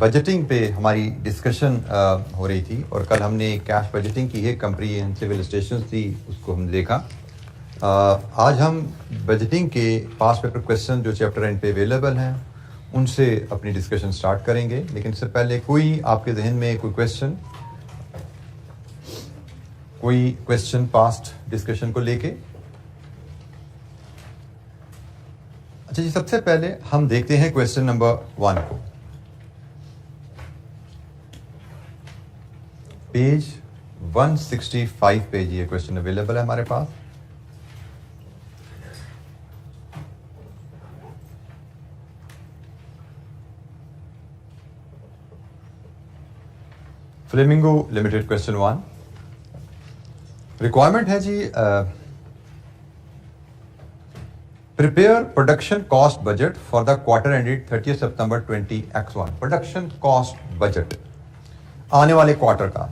Budgeting पे हमारी discussion हो रही थी और कल हमने कैश बजटिंग की है, कंप्रीहेंसिव इलस्ट्रेशंस थी, उसको हमने देखा। आज हम बजटिंग के पास पेपर क्वेश्चन जो चैप्टर एंड पे अवेलेबल हैं उनसे अपनी डिस्कशन स्टार्ट करेंगे। लेकिन इससे पहले कोई आपके जहन में कोई क्वेश्चन पास्ट डिस्कशन को लेके? अच्छा जी, सबसे पहले हम देखते हैं क्वेश्चन नंबर 1 को। पेज 165 पे ये क्वेश्चन अवेलेबल है हमारे पास। Flamingo limited question 1। रिक्वायरमेंट है जी, prepare production cost budget for the quarter ended 30 September 20X1। Production cost budget आने वाले क्वार्टर का।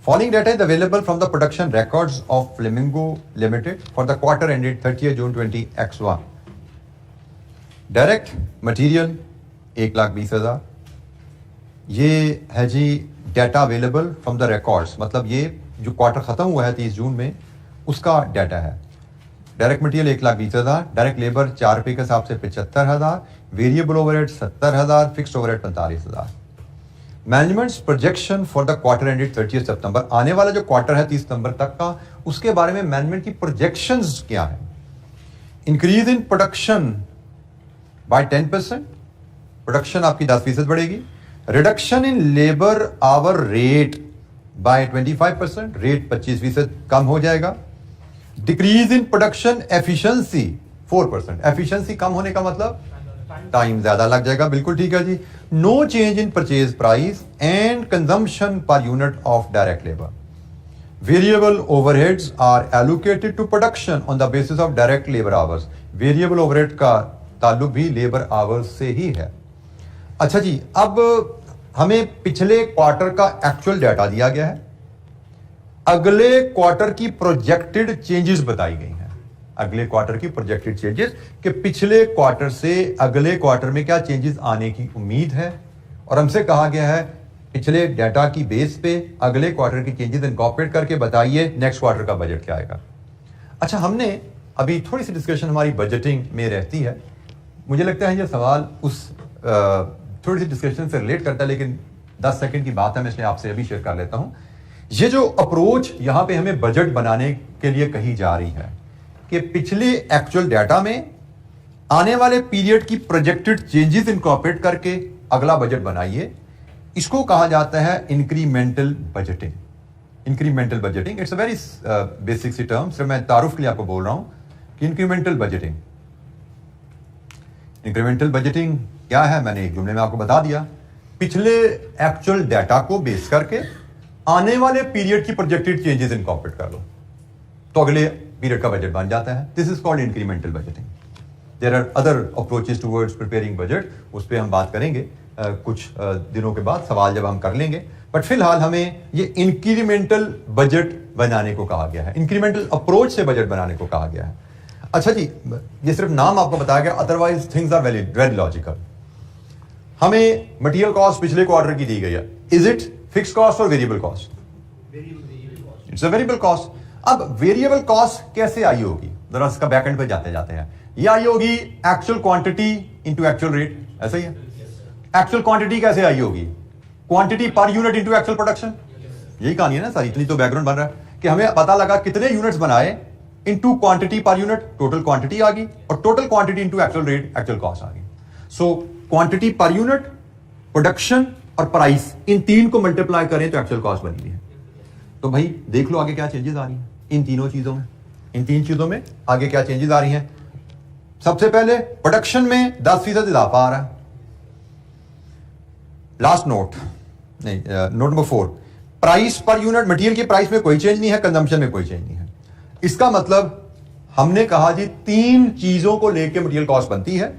Following data is available from the production records of Flamingo Limited for the quarter ended 30th June 20X1. Direct material 1,20,000। ये है जी data available from the records, मतलब ये जो quarter खत्म हुआ है 30 जून में उसका डाटा है। डायरेक्ट मटेरियल 1,20,000, डायरेक्ट लेबर 4 रुपये के हिसाब से 75,000, variable overhead 70,000, fixed overhead 45,000। Managements projection for the quarter ended 30 सितंबर, आने वाला जो क्वार्टर है 30 सितंबर तक का, उसके बारे में मैनेजमेंट की प्रोजेक्शंस क्या है? Increase in production by 10%, production आपकी 10% बढ़ेगी। Reduction in labour hour rate by 25%, rate 25% कम हो जाएगा। Decrease in production efficiency 4%, efficiency कम होने का मतलब टाइम ज्यादा लग जाएगा, बिल्कुल ठीक है जी। No change in purchase price and consumption per unit of direct labour. Variable overheads are allocated to production on the basis of direct labour hours. Variable overhead का ताल्लुक भी लेबर आवर्स से ही है। अच्छा जी, अब हमें पिछले क्वार्टर का एक्चुअल डाटा दिया गया है, अगले क्वार्टर की प्रोजेक्टेड चेंजेस बताई गई हैं। अगले क्वार्टर की प्रोजेक्टेड चेंजेस कि पिछले क्वार्टर से अगले क्वार्टर में क्या चेंजेस आने की उम्मीद है, और हमसे कहा गया है पिछले डाटा की बेस पे अगले क्वार्टर की चेंजेस इनकॉर्पोरेट करके बताइए नेक्स्ट क्वार्टर का बजट क्या आएगा। अच्छा, हमने अभी थोड़ी सी डिस्कशन हमारी बजटिंग में रहती है, मुझे लगता है ये सवाल उस थोड़ी सी डिस्कशन से रिलेट करता है, लेकिन 10 सेकंड की बात है, मैं इसलिए आपसे अभी शेयर कर लेता हूं। ये जो अप्रोच यहां पे हमें बजट बनाने के लिए कही जा रही है कि पिछले एक्चुअल डाटा में आने वाले पीरियड की प्रोजेक्टेड चेंजेस इनकॉर्पोरेट करके अगला बजट बनाइए, इसको कहा जाता है incremental budgeting. Incremental budgeting it's a very basic सी टर्म, सिर्फ मैं तारुफ के लिए आपको बोल रहा हूं कि इंक्रीमेंटल बजटिंग। इंक्रीमेंटल बजटिंग क्या है, मैंने एक जुमले में आपको बता दिया। पिछले एक्चुअल डाटा को बेस करके आने वाले पीरियड की प्रोजेक्टेड चेंजेस इनकॉर्पोरेट कर लो तो अगले पीरियड का बजट बन जाता है। This is called incremental budgeting. There are other approaches towards preparing budget, उस पर हम बात करेंगे कुछ दिनों के बाद, सवाल जब हम कर लेंगे। बट फिलहाल हमें ये इंक्रीमेंटल बजट बनाने को कहा गया है, इंक्रीमेंटल अप्रोच से बजट बनाने को कहा गया है। अच्छा जी, ये सिर्फ नाम आपको बताया गया, otherwise things are very logical. हमें मटेरियल कॉस्ट पिछले क्वार्टर की दी गई है, इज इट फिक्स्ड कॉस्ट और variable cost? It's a variable cost. अब वेरिएबल कॉस्ट कैसे आई होगी, जरा इसका बैकएंड पे जाते हैं। ये आई होगी actual quantity into actual rate, ऐसा ही है। एक्चुअल क्वांटिटी कैसे आई होगी? Quantity per unit into actual production. यही कहानी है ना सारी, इतनी तो बैकग्राउंड बन रहा है कि हमें पता लगा कितने यूनिट्स बनाए into quantity per unit, total quantity आ गई, और total quantity into actual rate, actual cost आ गई। So quantity per unit, production और प्राइस, इन तीन को मल्टीप्लाई करें तो एक्चुअल कॉस्ट बनी हुई है। तो भाई देख लो आगे क्या चेंजेस आ रही हैं इन तीनों चीजों में, इन तीन चीजों में आगे क्या चेंजेस आ रही हैं। सबसे पहले प्रोडक्शन में 10% इजाफा आ रहा है। लास्ट नोट नहीं, note number 4, price per unit, material की प्राइस में कोई चेंज नहीं है, कंजम्पशन में कोई चेंज नहीं है। इसका मतलब हमने कहा जी 3 चीजों को लेकर मटेरियल कॉस्ट बनती है,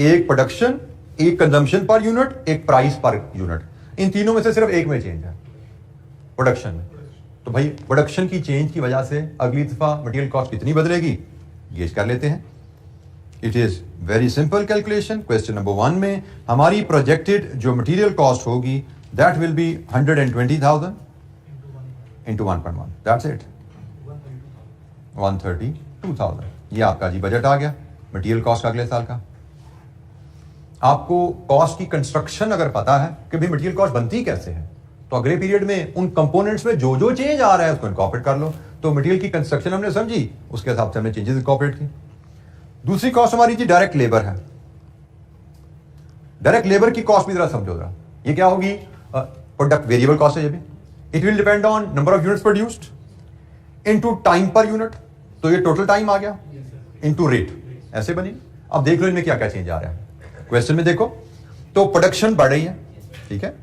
एक प्रोडक्शन, एक कंजम्पशन पर यूनिट, एक प्राइस पर यूनिट। इन तीनों में से सिर्फ एक में चेंज है, प्रोडक्शन में। तो भाई प्रोडक्शन की चेंज की वजह से अगली दफा मटेरियल कॉस्ट कितनी बदलेगी, गेज कर लेते हैं। It is very simple calculation. Question number 1 में हमारी प्रोजेक्टेड जो मटेरियल कॉस्ट होगी that will be 120,000 into 1.1, that's it, 132,000। ये आपका जी बजट आ गया मटेरियल कॉस्ट अगले साल का। आपको कॉस्ट की कंस्ट्रक्शन अगर पता है कि भाई मटेरियल कॉस्ट बनती कैसे है, तो अगले पीरियड में उन कंपोनेंट्स में जो जो चेंज आ रहा है उसको इनकॉर्पोरेट कर लो। तो मटेरियल की कंस्ट्रक्शन हमने समझी, उसके हिसाब से हमने चेंजेस इनकॉर्पोरेट की। दूसरी कॉस्ट हमारी जी डायरेक्ट लेबर है। डायरेक्ट लेबर की कॉस्ट भी जरा समझो जरा, ये क्या होगी? प्रोडक्ट वेरिएबल कॉस्ट है ये भी। It will depend on number of units produced into time per unit, तो ये टोटल टाइम आ गया इनटू रेट, ऐसे बनी। अब देख लो इनमें क्या क्या चेंज आ रहा है। क्वेश्चन में देखो तो प्रोडक्शन बढ़ रही है, ठीक है,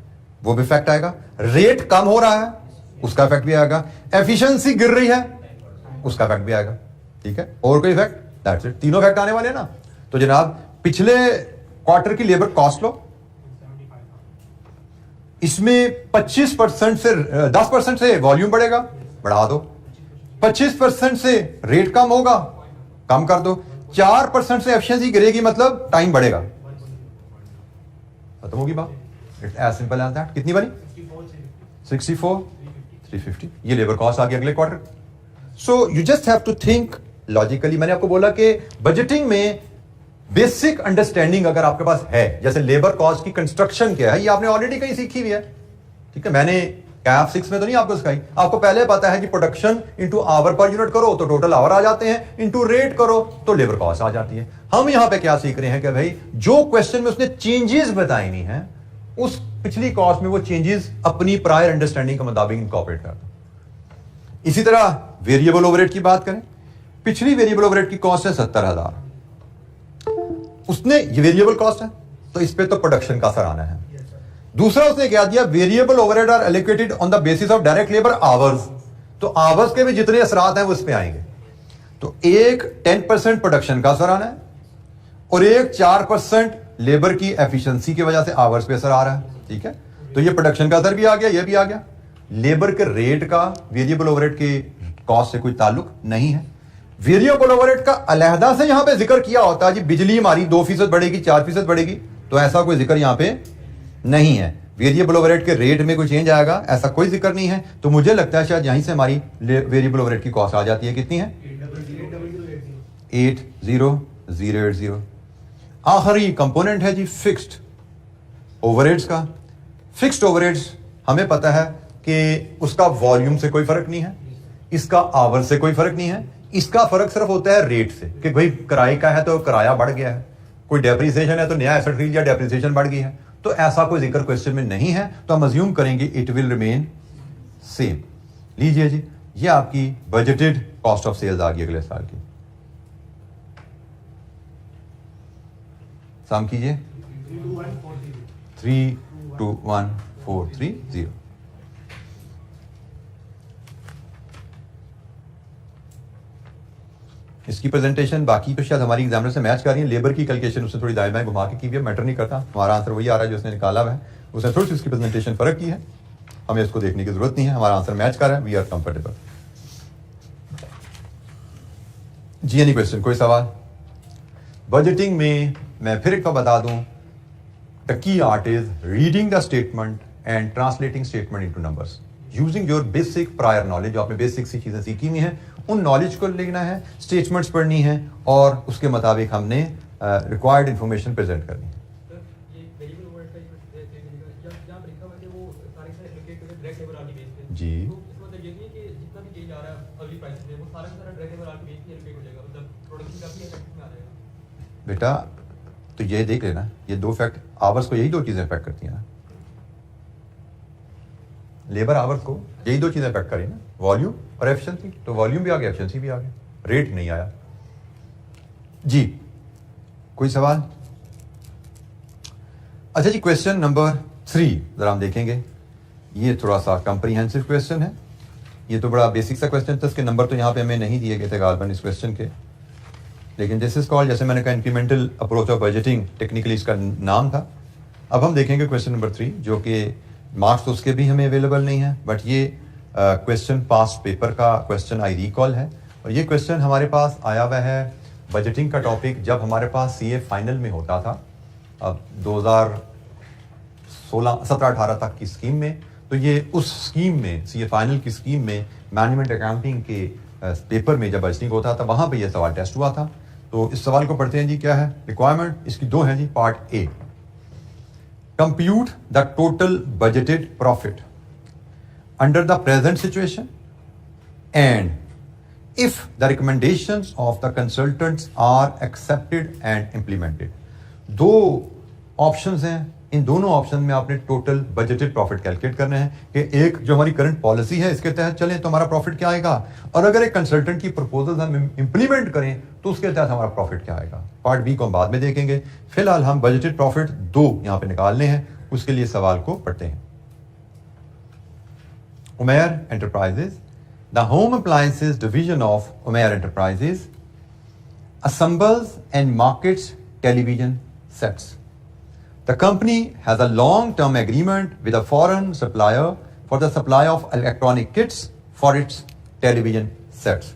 वो भी इफेक्ट आएगा। रेट कम हो रहा है, उसका इफेक्ट भी आएगा। एफिशिएंसी गिर रही है, उसका इफेक्ट भी आएगा, ठीक है। और कोई इफेक्ट? दैट्स इट, तीनों इफेक्ट आने वाले हैं ना। तो जनाब पिछले क्वार्टर की लेबर कॉस्ट लो, इसमें 25% से 10% से वॉल्यूम बढ़ेगा, बढ़ा दो। 25% से रेट कम होगा, कम कर दो। 4% से एफिशिएंसी गिरेगी, मतलब टाइम बढ़ेगा, खत्म होगी बात। It's as simple as that. कितनी बनी? 64, 350। ये लेबर कॉस्ट आ गई अगले quarter. So you just have to think logically. मैंने आपको बोला कि बजटिंग में बेसिक अंडरस्टैंडिंग अगर आपके पास है, जैसे लेबर कॉस्ट की कंस्ट्रक्शन क्या है, ये आपने ऑलरेडी कहीं सीखी हुई है, ठीक है। मैंने कैप 6 में तो नहीं आपको सिखाई, आपको पहले पता है कि production into hour per unit करो तो टोटल आवर आ जाते हैं, इंटू रेट करो तो लेबर कॉस्ट आ जाती है। हम यहां पे क्या सीख रहे हैं कि भाई जो क्वेश्चन में उसने चेंजेस बताई नहीं है, उस पिछली कॉस्ट में वो चेंजेस अपनी प्रायर अंडरस्टैंडिंग के मुताबिक इनकॉर्पोरेट करता। इसी तरह वेरिएबल ओवरहेड की बात करें, पिछली वेरिएबल ओवरहेड की कॉस्ट है 70,000, उसने ये वेरिएबल कॉस्ट है तो इस पे तो प्रोडक्शन का असर आना है। दूसरा उसने क्या दिया, variable overhead are allocated on the basis of direct labour hours, तो आवर्स के भी जितने असरात हैं वो इस पे आएंगे। तो एक 10% प्रोडक्शन का असर आना है और एक 4% लेबर की एफिशिएंसी की वजह से आवर्स पे असर आ रहा है, ठीक है। तो ये प्रोडक्शन का असर भी आ गया, ये भी आ गया। लेबर के रेट का वेरिएबल ओवरहेड के कॉस्ट से कोई ताल्लुक नहीं है। वेरिएबल ओवरहेड का अलहदा से यहां पे जिक्र किया होता है जी, बिजली हमारी 2% बढ़ेगी, 4% बढ़ेगी, तो ऐसा कोई जिक्र यहां पे नहीं है। वेरिएबल ओवरहेड के रेट में कोई चेंज आएगा, ऐसा कोई जिक्र नहीं है। तो मुझे लगता है शायद यहीं से हमारी वेरिएबल ओवरहेड की कॉस्ट आ जाती है। कितनी है? 80080। आखिरी कंपोनेंट है जी फिक्स्ड ओवरहेड्स का। फिक्स्ड ओवरहेड्स हमें पता है कि उसका वॉल्यूम से कोई फर्क नहीं है, इसका आवर से कोई फर्क नहीं है, इसका फर्क सिर्फ होता है रेट से कि भाई किराए का है तो किराया बढ़ गया है, कोई डेप्रिसिएशन है तो नया एसेट खरीद लिया, डेप्रिसिएशन बढ़ गई है। तो ऐसा कोई जिक्र क्वेश्चन में नहीं है, तो हम अज्यूम करेंगे इट विल रिमेन सेम। लीजिए जी, ये आपकी बजटेड कॉस्ट ऑफ सेल्स आ गई अगले साल की। सम कीजिए, 321,430। इसकी प्रेजेंटेशन बाकी तो शायद हमारी एग्जामिनर से मैच कर रही है। लेबर की कैलकुलेशन उसने थोड़ी दाएं बाएं घुमा के की है, मैटर नहीं करता, हमारा आंसर वही आ रहा है जो उसने निकाला है। उसने थोड़ी सी उसकी प्रेजेंटेशन फर्क की है, हमें इसको देखने की जरूरत नहीं है, हमारा आंसर मैच कर रहा है, वी आर कंफर्टेबल। जी एनी क्वेश्चन, कोई सवाल? बजटिंग में मैं फिर एक बार बता दूं, the key art is reading the statement and translating statement into numbers using your basic prior knowledge. जो आपने बेसिक सी चीजें सीखी हुई हैं उन नॉलेज को लिखना है, स्टेटमेंट्स पढ़नी है और उसके मुताबिक हमने रिक्वायर्ड इंफॉर्मेशन प्रेजेंट करनी है। जी बेटा, तो ये देख लेना, ये दो फैक्ट आवर्स को, यही दो चीजें इफेक्ट करती हैं ना, लेबर आवर्स को यही दो चीजें इफेक्ट करें ना, वॉल्यूम और एफिशिएंसी। तो वॉल्यूम भी आ गया, एफिशिएंसी भी आ गया, रेट नहीं आया। जी कोई सवाल? अच्छा जी, क्वेश्चन नंबर 3 जरा हम देखेंगे। ये थोड़ा सा कॉम्प्रिहेंसिव क्वेश्चन है, ये तो बड़ा बेसिक सा क्वेश्चन था, इसके नंबर तो यहाँ पे हमें नहीं दिए गए थे गालबन इस क्वेश्चन के, लेकिन दिस इज कॉल्ड, जैसे मैंने कहा, incremental approach of budgeting, technically इसका नाम था। अब हम देखेंगे क्वेश्चन नंबर 3, जो कि मार्क्स तो उसके भी हमें अवेलेबल नहीं है, बट ये क्वेश्चन पास्ट पेपर का क्वेश्चन आई रिकॉल है, और ये क्वेश्चन हमारे पास आया हुआ है बजटिंग का टॉपिक जब हमारे पास सीए फाइनल में होता था, अब 2017-18 तक की स्कीम में, तो ये उस स्कीम में, सीए फाइनल की स्कीम में मैनेजमेंट अकाउंटिंग के पेपर में जब बजटिंग होता था वहाँ पे ये सवाल टेस्ट हुआ था। तो इस सवाल को पढ़ते हैं जी। क्या है रिक्वायरमेंट? इसकी दो है जी। Part A, compute the total budgeted profit under the present situation and if the recommendations of the consultants are accepted and implemented। दो ऑप्शंस हैं, इन दोनों ऑप्शन में आपने टोटल बजटेड प्रॉफिट कैलकुलेट करना है कि एक जो हमारी करंट पॉलिसी है इसके तहत चलें तो हमारा प्रॉफिट क्या आएगा, और अगर एक कंसल्टेंट की प्रपोजल हम इंप्लीमेंट करें तो उसके तहत हमारा प्रॉफिट क्या आएगा। पार्ट बी को हम बाद में देखेंगे, फिलहाल हम बजटेड प्रॉफिट दो यहां पे निकालने हैं, उसके लिए सवाल को पढ़ते हैं। Umair enterprises, the home appliances division of Umair Enterprises assembles and markets television sets. The company has a long-term agreement with a foreign supplier for the supply of electronic kits for its television sets.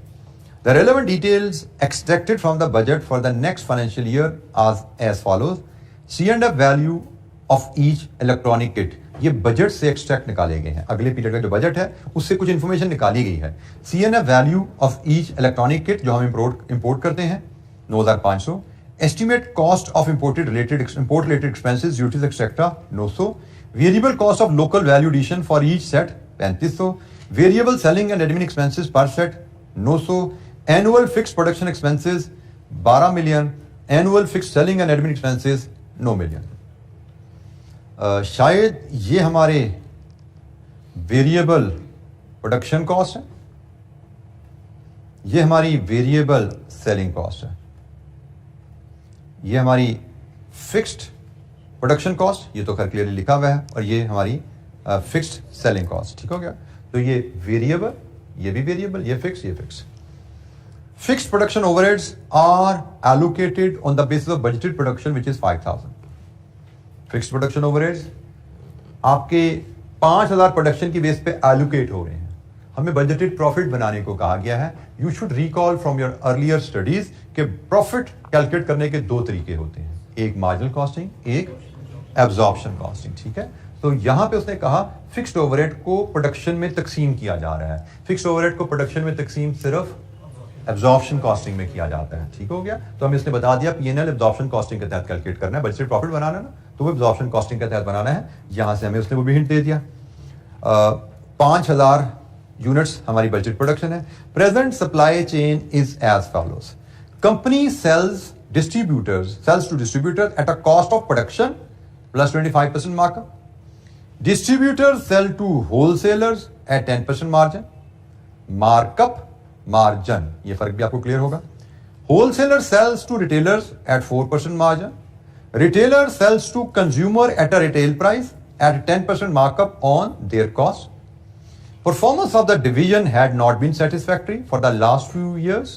The relevant details extracted from the budget for the next financial year are as follows. C&F value of each electronic kit, ये budget से extract निकाले गए हैं, अगले period का जो budget है उससे कुछ इंफॉर्मेशन निकाली गई है। CNF value of each electronic kit जो हम इंपोर्ट करते हैं 9500, estimate cost of import related expenses duties etcetera 900, variable cost of local value addition for each set 3500, variable selling and admin expenses per set 900, annual fixed production expenses 12 million, annual fixed selling and admin expenses 9 million. शायद ये हमारे variable production cost है, ये हमारी variable selling cost है, ये हमारी fixed production cost, ये तो खैर क्लियरली लिखा हुआ है, और ये हमारी फिक्स्ड सेलिंग कॉस्ट। ठीक हो गया। तो ये वेरिएबल, ये भी वेरिएबल, ये फिक्स, ये fix. Fixed production overheads are allocated on the basis of budgeted production which is 5000। Fixed production overheads आपके 5000 प्रोडक्शन की बेस पे एलोकेट हो रहे हैं। हमें बजटेड प्रॉफिट बनाने को कहा गया है। You should recall from your earlier studies कि प्रॉफिट कैलकुलेट करने के दो तरीके होते हैं, एक मार्जिनल कॉस्टिंग, एक एब्जॉर्प्शन कॉस्टिंग। ठीक है। तो यहां पे उसने कहा फिक्स्ड ओवरहेड को प्रोडक्शन में तकसीम किया जा रहा है। फिक्स्ड ओवरहेड को प्रोडक्शन में तकसीम सिर्फ एब्जॉर्प्शन कॉस्टिंग में किया जाता है। ठीक हो गया। तो हमें इसने बता दिया पीएनएल एब्जॉर्प्शन कॉस्टिंग के तहत कैलकुलेट करना है, बजटेड प्रॉफिट बनाना ना, तो वो एब्जॉर्प्शन कॉस्टिंग के तहत बनाना है। यहां से हमें उसने वो भी हिंट दे दिया। 5000 यूनिट्स हमारी बजटेड प्रोडक्शन है। Present supply chain is as follows. Company sells to distributors at a cost of production plus 25% markup. Distributors sell to wholesalers at 10% margin. Markup, margin, ये फर्क भी आपको क्लियर होगा। Wholesaler sells to retailers at 4% margin. Retailer sells to consumer at a retail price at 10% markup on their cost. Performance of the division had not been satisfactory for the last few years.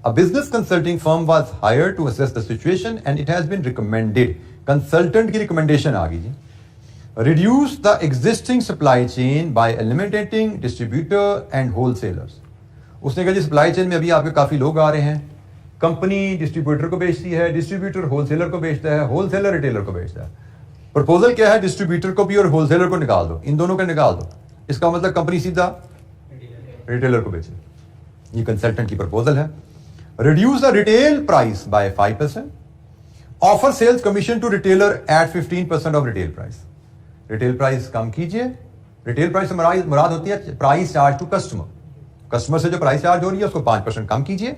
A business consulting firm was hired to assess the situation and it has been recommended. Consultant की recommendation आ गई जी। Reduce the existing supply chain by eliminating distributor and wholesalers. उसने कहा जी supply chain में अभी आपके काफी लोग आ रहे हैं, कंपनी डिस्ट्रीब्यूटर को बेचती है, डिस्ट्रीब्यूटर होलसेलर को बेचता है, होलसेलर रिटेलर को बेचता है। प्रपोजल क्या है? डिस्ट्रीब्यूटर को भी और होलसेलर को निकाल दो, इन दोनों को निकाल दो। इसका मतलब कंपनी सीधा रिटेलर को बेचे। ये कंसल्टेंट की प्रपोजल है। Reduce the retail price by 5%, offer sales commission to retailer at 15% of retail price. Retail price कम कीजिए। रिटेल प्राइस से मुराद होती है price charge to customer. Customer से जो प्राइस चार्ज हो रही है उसको 5% कम कीजिए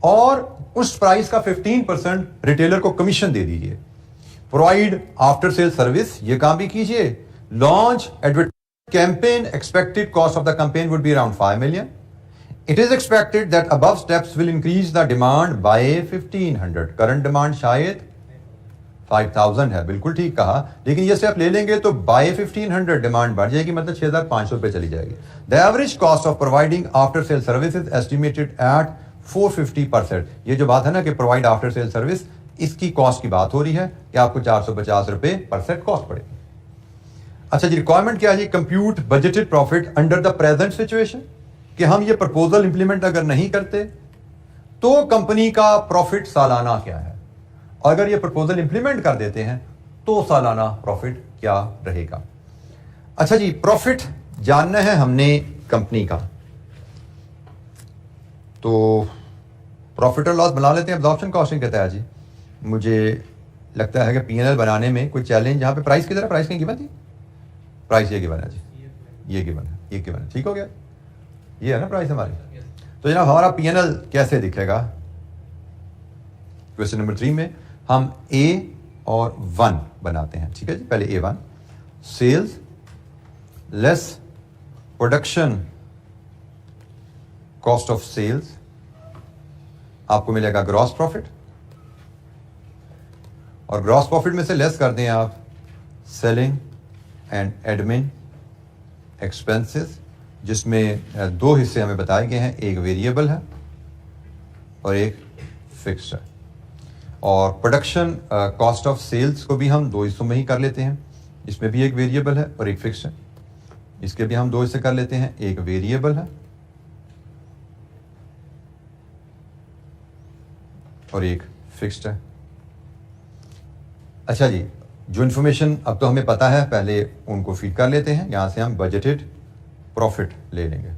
और उस प्राइस का 15% रिटेलर को कमीशन दे दीजिए। प्रोवाइड आफ्टर सेल सर्विस, ये काम भी कीजिए। Launch advertisement campaign, expected cost of the campaign would be around 5 million. It is expected that above steps will increase the demand by 1500. Current demand शायद 5000 है, बिल्कुल ठीक कहा, लेकिन ये स्टेप ले लेंगे तो बाय 1500 डिमांड बढ़ जाएगी, मतलब 6500 पे चली जाएगी। The average cost of providing after sale services estimated at 450%। ये जो बात है ना कि प्रोवाइड आफ्टर सेल सर्विस, इसकी कॉस्ट की बात हो रही है कि आपको 450 रुपए पर सेट कॉस्ट पड़ेगी। अच्छा जी, रिक्वायरमेंट क्या है जी? Compute budgeted profit under the present situation, कि हम ये प्रपोजल इंप्लीमेंट अगर नहीं करते तो कंपनी का प्रॉफिट सालाना क्या है, और अगर ये प्रपोजल इंप्लीमेंट कर देते हैं तो सालाना प्रॉफिट क्या रहेगा। अच्छा जी, प्रॉफिट जानना है हमने कंपनी का, तो प्रॉफिट और लॉस बना लेते हैं एब्जॉर्प्शन कॉस्टिंग के तहत जी। मुझे लगता है कि पीएनएल बनाने में कोई चैलेंज, यहाँ पे प्राइस किधर है, प्राइस कहीं गिवन थी, प्राइस ये गिवन है जी, ये गिवन है, ये गिवन है, ठीक हो गया, ये है ना प्राइस हमारी। तो जनाब हमारा पीएनएल कैसे दिखेगा, क्वेश्चन नंबर 3 में हम ए और 1 बनाते हैं, ठीक है जी। पहले A1 sales less production cost of sales, आपको मिलेगा ग्रॉस प्रॉफिट, और ग्रॉस प्रॉफिट में से लेस कर दें आप सेलिंग एंड एडमिन एक्सपेंसेस, जिसमें 2 हिस्से हमें बताए गए हैं, एक वेरिएबल है और एक फिक्स्ड है। और प्रोडक्शन कॉस्ट ऑफ सेल्स को भी हम 2 हिस्सों में ही कर लेते हैं, इसमें भी एक वेरिएबल है और एक फिक्स्ड है। इसके भी हम 2 हिस्से कर लेते हैं, एक वेरिएबल है और एक फिक्स्ड है। अच्छा जी, जो इन्फॉर्मेशन अब तो हमें पता है, पहले उनको फीड कर लेते हैं। यहां से हम बजटेड प्रॉफिट ले लेंगे।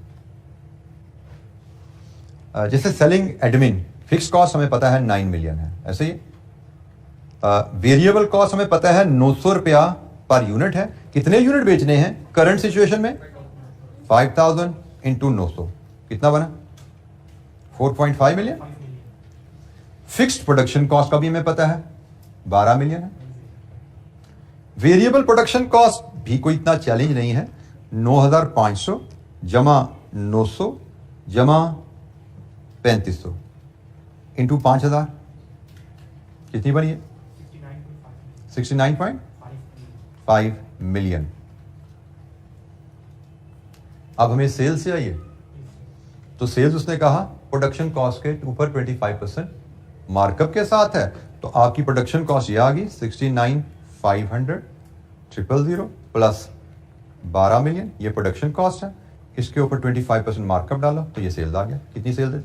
जैसे सेलिंग एडमिन फिक्स कॉस्ट हमें पता है 9 मिलियन है, ऐसे ही वेरिएबल कॉस्ट हमें पता है 900 रुपया पर यूनिट है। कितने यूनिट बेचने हैं करंट सिचुएशन में, 5000 इंटू 900 कितना बना, 4.5 मिलियन। फिक्स्ड प्रोडक्शन कॉस्ट का भी हमें पता है 12 मिलियन है। वेरिएबल प्रोडक्शन कॉस्ट भी कोई इतना चैलेंज नहीं है, 9500 जमा 900 जमा 3500 इंटू 5000 कितनी बनी है, 69.5 मिलियन। अब हमें सेल्स से आइए, तो सेल्स उसने कहा प्रोडक्शन कॉस्ट के ऊपर 25% मार्कअप के साथ है, तो आपकी प्रोडक्शन कॉस्ट ये आ गई 69,500,000 प्लस 12 मिलियन, ये प्रोडक्शन कॉस्ट है, इसके ऊपर 25% मार्कअप डाला तो ये सेल्स आ गया। कितनी सेल्स है,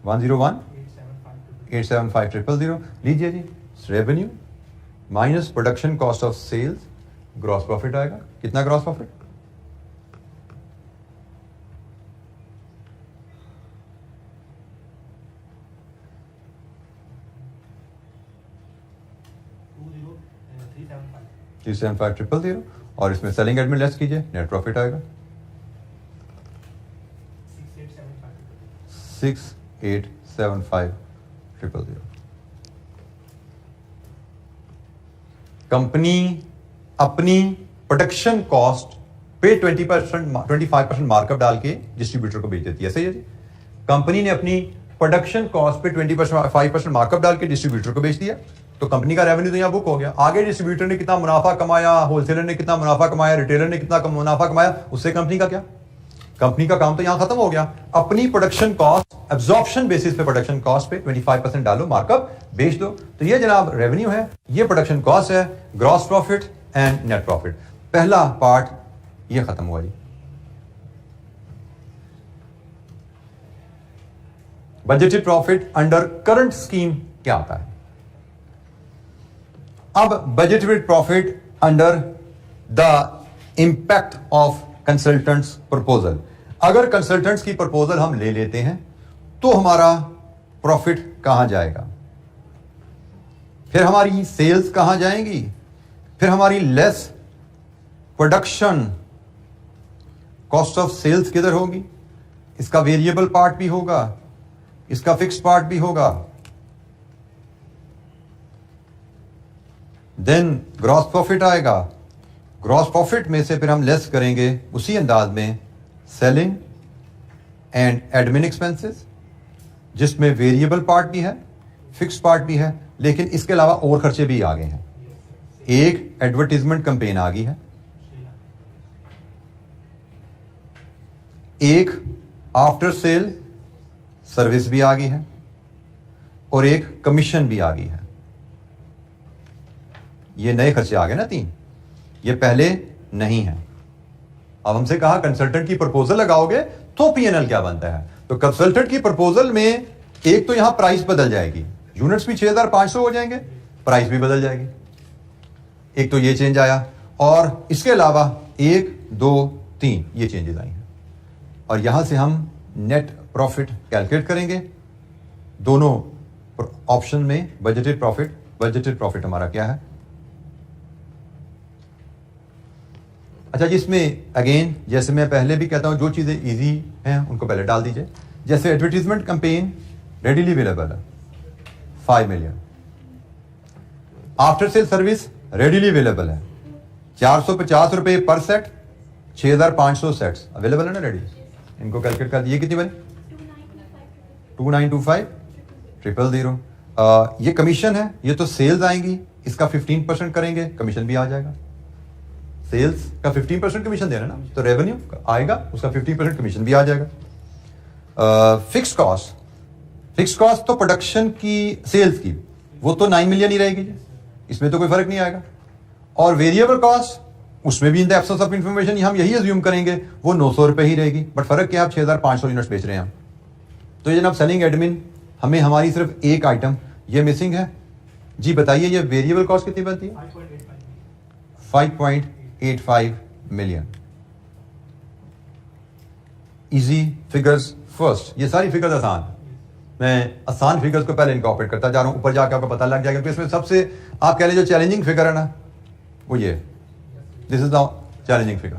101,875,000। लीजिए जी, revenue minus production cost of sales, gross profit आएगा। कितना ग्रॉस प्रॉफिट, 375,000 और इसमें सेलिंग एडमिन लेस कीजिए, नेट प्रॉफिट आएगा 6875,000। कंपनी अपनी प्रोडक्शन कॉस्ट पे 25% मार्कअप डाल के डिस्ट्रीब्यूटर को बेच देती है, सही है जी। कंपनी ने अपनी प्रोडक्शन कॉस्ट पे 25% मार्कअप डाल के डिस्ट्रीब्यूटर को बेच दिया, तो कंपनी का रेवेन्यू तो यहां बुक हो गया। आगे डिस्ट्रीब्यूटर ने कितना मुनाफा कमाया, होलसेलर ने कितना मुनाफा कमाया, रिटेलर ने कितना मुनाफा कमाया, उससे कंपनी का क्या, कंपनी का काम तो यहां खत्म हो गया। अपनी प्रोडक्शन कॉस्ट एब्जॉर्प्शन बेसिस पे प्रोडक्शन कॉस्ट पे 25% डालो, मार्कअप बेच दो, तो ये जनाब रेवेन्यू है, ये प्रोडक्शन कॉस्ट है, gross profit and net profit. पहला पार्ट ये खत्म हुआ जी। Budgeted profit under current scheme क्या आता है। अब budgeted profit under the impact of consultant's proposal. अगर कंसल्टेंट्स की प्रपोजल हम ले लेते हैं तो हमारा प्रॉफिट कहां जाएगा, फिर हमारी सेल्स कहां जाएंगी, फिर हमारी less production cost of sales किधर होगी, इसका वेरिएबल पार्ट भी होगा, इसका फिक्स पार्ट भी होगा। देन ग्रॉस प्रॉफिट आएगा, ग्रॉस प्रॉफिट में से फिर हम लेस करेंगे उसी अंदाज में सेलिंग एंड एडमिन एक्सपेंसेस, जिसमें वेरिएबल पार्ट भी है, फिक्स पार्ट भी है, लेकिन इसके अलावा और खर्चे भी आ गए हैं। एक एडवर्टीजमेंट कैंपेन आ गई है, एक आफ्टर सेल सर्विस भी आ गई है, और एक कमीशन भी आ गई है। ये नए खर्चे आ गए ना 3, ये पहले नहीं है। अब हमसे कहा कंसल्टेंट की प्रपोजल लगाओगे तो पीएनएल क्या बनता है। तो कंसल्टेंट की प्रपोजल में एक तो यहां प्राइस बदल जाएगी, यूनिट्स भी 6500 हो जाएंगे, प्राइस भी बदल जाएगी। एक तो ये चेंज आया, और इसके अलावा 1 2 3 ये चेंजेस आई हैं। और यहां से हम नेट प्रॉफिट कैलकुलेट करेंगे। दोनों ऑप्शन में बजटेड प्रॉफिट हमारा क्या है। अच्छा जी, इसमें अगेन जैसे मैं पहले भी कहता हूं, जो चीजें इजी हैं उनको पहले डाल दीजिए। जैसे एडवर्टीजमेंट कैंपेन रेडीली अवेलेबल है 5 million, after sale service readily available है 450 रुपए पर सेट, 6500 सेट्स अवेलेबल है ना रेडी। इनको कैलकुलेट कर दिए, कितनी बनी 2925 000। ये कमीशन है, ये तो सेल्स आएंगी, इसका 15% करेंगे, कमीशन भी आ जाएगा। सेल्स का 15% कमीशन देना ना, तो रेवेन्यू आएगा, उसका 15% कमीशन भी आ जाएगा। फिक्स कॉस्ट तो प्रोडक्शन की, सेल्स की, वो तो 9 मिलियन ही रहेगी, इसमें तो कोई फर्क नहीं आएगा। और वेरिएबल कॉस्ट, उसमें भी in the absence of information हम यही अज्यूम करेंगे वो 900 रुपए ही रहेगी, बट फर्क क्या है, 6500 यूनिट्स बेच रहे हैं हम। तो ये जनाब सेलिंग एडमिन, हमें हमारी सिर्फ एक आइटम ये मिसिंग है जी। बताइए ये वेरिएबल कॉस्ट कितनी बनती है? 5.85 मिलियन। इजी फिगर्स फर्स्ट, ये सारी फिगर्स आसान, मैं आसान फिगर्स को पहले इनकॉर्पोरेट करता जा रहा हूं, ऊपर जाकर आपको पता लग जाएगा। इसमें सबसे आप कह लें जो चैलेंजिंग फिगर है ना, वो ये, this is the challenging figure.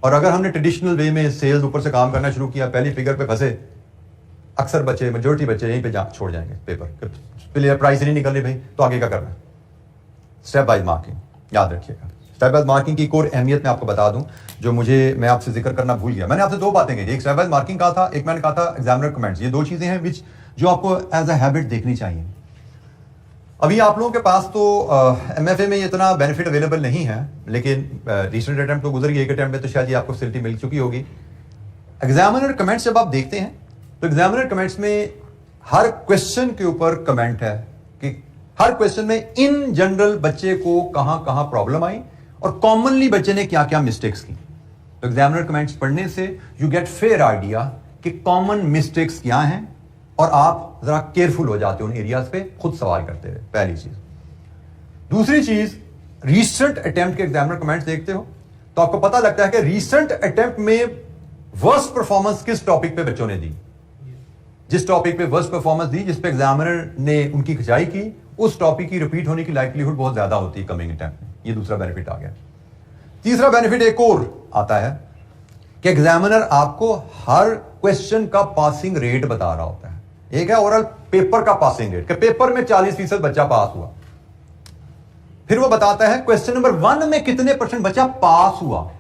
और अगर हमने ट्रेडिशनल वे में सेल्स ऊपर से काम करना शुरू किया, पहली फिगर पे फंसे, अक्सर बच्चे, मेजोरिटी बच्चे यहीं पे छोड़ जाएंगे पेपर, पहले प्राइस नहीं निकल रही भाई, तो आगे क्या करना। स्टेप बाय मार्किंग याद रखिएगा। स्टेप बाय मार्किंग की एक और अहमियत मैं आपको बता दूं, जो मैं आपसे जिक्र करना भूल गया। मैंने आपसे दो बातें कही, एक स्टेप बाय मार्किंग कहा था, एक मैंने कहा था एग्जामिनर कमेंट्स। ये दो चीजें हैं जो आपको एज अ हैबिट देखनी चाहिए। अभी आप लोगों के पास तो एमएफए में इतना बेनिफिट अवेलेबल नहीं है, लेकिन रिसेंट अटेम्प्ट तो गुजर गई, एक अटेम्प्ट में तो शायद ये आपको फैसिलिटी मिल चुकी होगी। एग्जामिनर कमेंट्स जब आप देखते हैं तो एग्जामिनर कमेंट्स में हर क्वेश्चन के ऊपर कमेंट है कि हर क्वेश्चन में इन जनरल बच्चे को कहां कहां प्रॉब्लम आई और कॉमनली बच्चे ने क्या क्या मिस्टेक्स की। तो एग्जामिनर कमेंट्स पढ़ने से यू गेट फेयर आइडिया कि कॉमन मिस्टेक्स क्या हैं, और आप जरा केयरफुल हो जाते हो उन एरियाज पे, खुद सवाल करते हुए। पहली चीज। दूसरी चीज, रीसेंट अटेम्प्ट के एग्जामिनर कमेंट्स देखते हो तो आपको पता लगता है कि रीसेंट अटेम्प्ट में वर्स्ट परफॉर्मेंस किस टॉपिक पे बच्चों ने दी। जिस टॉपिक पे वर्स्ट परफॉर्मेंस दी, जिस पे एग्जामिनर ने उनकी खिंचाई की, उस टॉपिक की रिपीट होने की लाइक्लीहुड बहुत ज्यादा होती है कमिंग अटेम्प्ट में। ये दूसरा बेनिफिट आ गया। तीसरा बेनिफिट एक और आता है कि एग्जामिनर आपको हर क्वेश्चन का पासिंग रेट बता रहा होता है। एक है ओरल पेपर का पासिंग रेट, कि पेपर में 40% बच्चा पास हुआ। फिर वो बताता है क्वेश्चन नंबर 1 में कितने % बच्चा पास हुआ,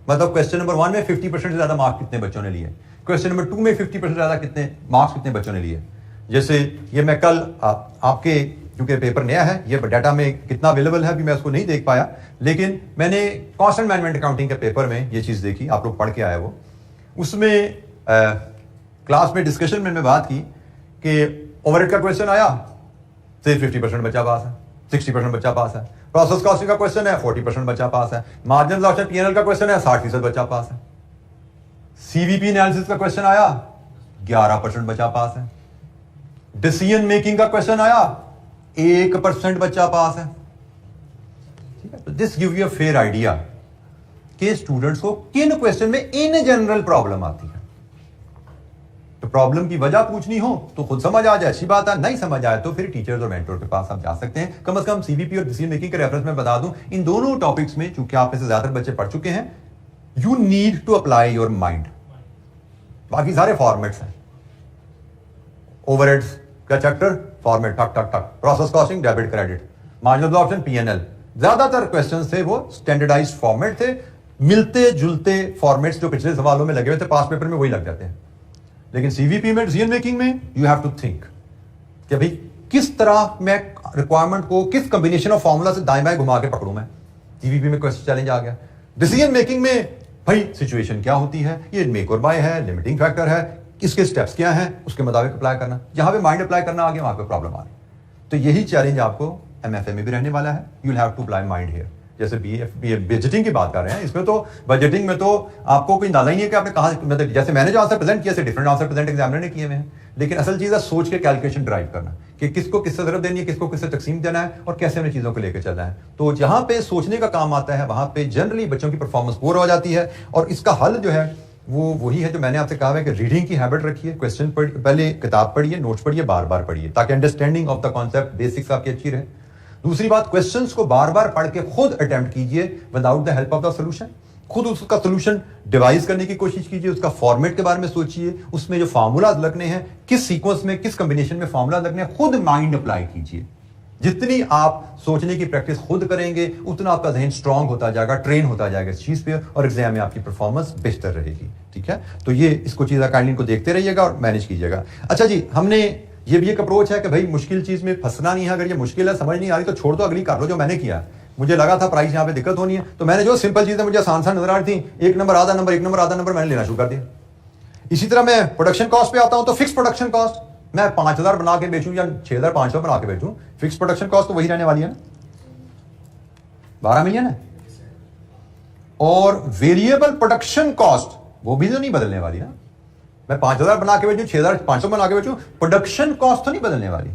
मतलब क्वेश्चन नंबर 1 में 50% से ज्यादा मार्क्स कितने बच्चों ने लिए, क्वेश्चन नंबर 2 में 50% ज्यादा कितने मार्क्स कितने बच्चों ने लिए। जैसे ये मैं कल आपके, क्योंकि पेपर नया है, ये डाटा में कितना अवेलेबल है अभी मैं उसको नहीं देख पाया, लेकिन मैंने कॉस्ट एंड मैनेजमेंट अकाउंटिंग के पेपर में ये चीज देखी, आप लोग पढ़ के आए वो। उसमें क्लास में डिस्कशन में बात की कि ओवरहेड का क्वेश्चन आया, सिर्फ 50% बच्चा पास है, 60% बच्चा पास है। प्रोसेस कॉस्टिंग का क्वेश्चन है, 40% बच्चा पास है। मार्जिन ऑफ पीएनएल का क्वेश्चन है, 60% बच्चा पास है। सीवीपी एनालिसिस का क्वेश्चन आया, 11% बच्चा पास है। डिसीजन मेकिंग का क्वेश्चन आया, 1% बच्चा पास है। ठीक है, तो this give you a fair idea कि स्टूडेंट्स को किन क्वेश्चन में इन जनरल प्रॉब्लम आती है। तो प्रॉब्लम की वजह पूछनी हो तो खुद समझ आ जाए, अच्छी बात है। नहीं समझ आए तो फिर टीचर्स और मेंटोर के पास आप जा सकते हैं। कम से कम सीवीपी और डिसीजन मेकिंग के रेफरेंस में बता दूं, इन दोनों टॉपिक्स में चूंकि आप में से ज्यादातर बच्चे पढ़ चुके हैं, you need to apply your mind. बाकी सारे फॉर्मेट्स हैं, ओवरहेड्स का चैप्टर फॉर्मेट टक टक टक, process costing debit credit, margin of option PNL, ज्यादातर क्वेश्चंस थे वो स्टैंडर्डाइज्ड फॉर्मेट थे, मिलते जुलते फॉर्मेट्स जो पिछले सवालों में लगे हुए थे पास पेपर में वही लग जाते हैं। लेकिन सीवीपी में, डिसीजन मेकिंग में यू हैव टू थिंक कि भाई किस तरह मैं रिक्वायरमेंट को किस कॉम्बिनेशन ऑफ फॉर्मूला से दाएं बाएं घुमा के पकड़ूं मैं। सीवीपी में क्वेश्चन चैलेंज आ गया। डिसीजन मेकिंग में भाई सिचुएशन क्या होती है, ये मेक और बाय है, लिमिटिंग फैक्टर है, इसके स्टेप्स क्या हैं, उसके मुताबिक अप्लाई करना। जहां पे माइंड अप्लाई करना आ गया वहां पे प्रॉब्लम आ रही। तो यही चैलेंज आपको एमएफए में भी रहने वाला है। You will have to apply mind here. जैसे बजटिंग की बात कर रहे हैं, इसमें तो बजटिंग में तो आपको कोई अंदाजा ही नहीं है कि आपने कहा, मतलब जैसे मैंने जो आंसर प्रेजेंट किया, डिफरेंट आंसर प्रेजेंट एग्जामिनर ने किए हुए हैं, लेकिन असल चीज़ है सोच के कैलकुलेशन ड्राइव करना कि किसको किससे ज़रूरत देनी है, किसको किससे तकसीम देना है और कैसे उन्हें चीज़ों को लेकर चलना है। तो जहाँ पे सोचने का काम आता है वहाँ पे जनरली बच्चों की परफॉर्मेंस पूर हो जाती है। और इसका हल जो है वो वही है जो मैंने आपसे कहा है कि रीडिंग की हैबिट रखिए, क्वेश्चन पहले किताब पढ़िए, नोट्स पढ़िए, बार बार पढ़िए, ताकि understanding of the concept basics आपकी अच्छी रहे। दूसरी बात, क्वेश्चंस को बार बार पढ़ के खुद अटेम्प्ट कीजिए without the help of the solution. खुद उसका सोल्यूशन डिवाइस करने की कोशिश कीजिए, उसका फॉर्मेट के बारे में सोचिए, उसमें जो फार्मूला लगने हैं, किस सीक्वेंस में, किस कॉम्बिनेशन में फार्मूला लगने हैं, खुद माइंड अप्लाई कीजिए। जितनी आप सोचने की प्रैक्टिस खुद करेंगे उतना आपका जहन स्ट्रांग होता जाएगा, ट्रेन होता जाएगा इस चीज पे, और एग्जाम में आपकी परफॉर्मेंस बेहतर रहेगी। ठीक है, तो ये इसको चीज़ काइंडली को देखते रहिएगा और मैनेज कीजिएगा। अच्छा जी, हमने ये भी एक अप्रोच है कि भाई मुश्किल चीज में फंसना नहीं है। अगर ये मुश्किल है, समझ नहीं आ रही, तो छोड़ दो, अगली कर लो जो मैंने किया। मुझे लगा था प्राइस यहाँ पे दिक्कत होनी है, तो मैंने जो सिंपल चीजें मुझे आसान सा नजर आ रही थी, एक नंबर आधा नंबर, एक नंबर आधा नंबर, मैंने लेना शुरू कर दिया। इसी तरह मैं प्रोडक्शन कॉस्ट पे आता हूं, तो फिक्स प्रोडक्शन कॉस्ट मैं 5000 बना के बेचूं या 6500 बना के बेचूं, फिक्स प्रोडक्शन कॉस्ट तो वही रहने वाली है ना, 12 मिलियन है। और वेरिएबल प्रोडक्शन कॉस्ट वो भी तो नहीं बदलने वाली ना, मैं 5000 बना के बेचूं, 6500 बना के बेचूं, प्रोडक्शन कॉस्ट तो नहीं बदलने वाली।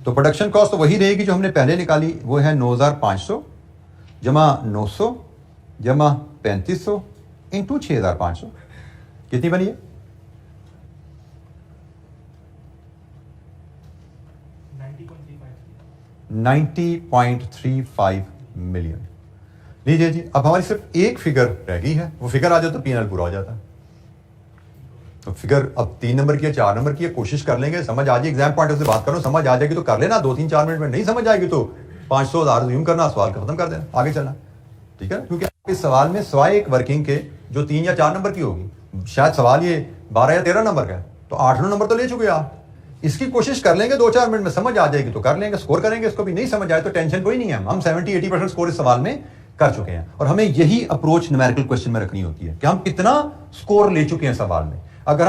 तो प्रोडक्शन कॉस्ट तो वही रहेगी जो हमने पहले निकाली, वो है 9500 जमा 900 जमा 3500 इंटू 6500, कितनी बनी है? 90.35 मिलियन। लीजिए जी, अब हमारी सिर्फ एक फिगर रह गई है, वो फिगर आ जाए तो पीएनएल पूरा हो जाता है। तो फिगर अब 3 नंबर की है, 4 नंबर की है, कोशिश कर लेंगे, समझ आ जाए, एग्जाम पॉइंट से बात करो, समझ आ जाएगी तो कर लेना 2-3-4 मिनट में, नहीं समझ आएगी तो 500,000 ज़ूम करना, सवाल खत्म कर देना, आगे चलना। ठीक है, क्योंकि इस सवाल में सवाए एक वर्किंग के जो 3 या 4 नंबर की होगी, शायद सवाल ये 12 या 13 नंबर का है, तो 8-9 नंबर तो ले चुके आप। इसकी कोशिश कर लेंगे, 2-4 मिनट में समझ आ जाएगी तो कर लेंगे, स्कोर करेंगे। इसको भी नहीं समझ आए तो टेंशन कोई नहीं है, हम 70-80% स्कोर इस सवाल में कर चुके हैं। और हमें यही अप्रोच न्यूमेरिकल क्वेश्चन में रखनी होती है कि हम कितना स्कोर ले चुके हैं सवाल में। अगर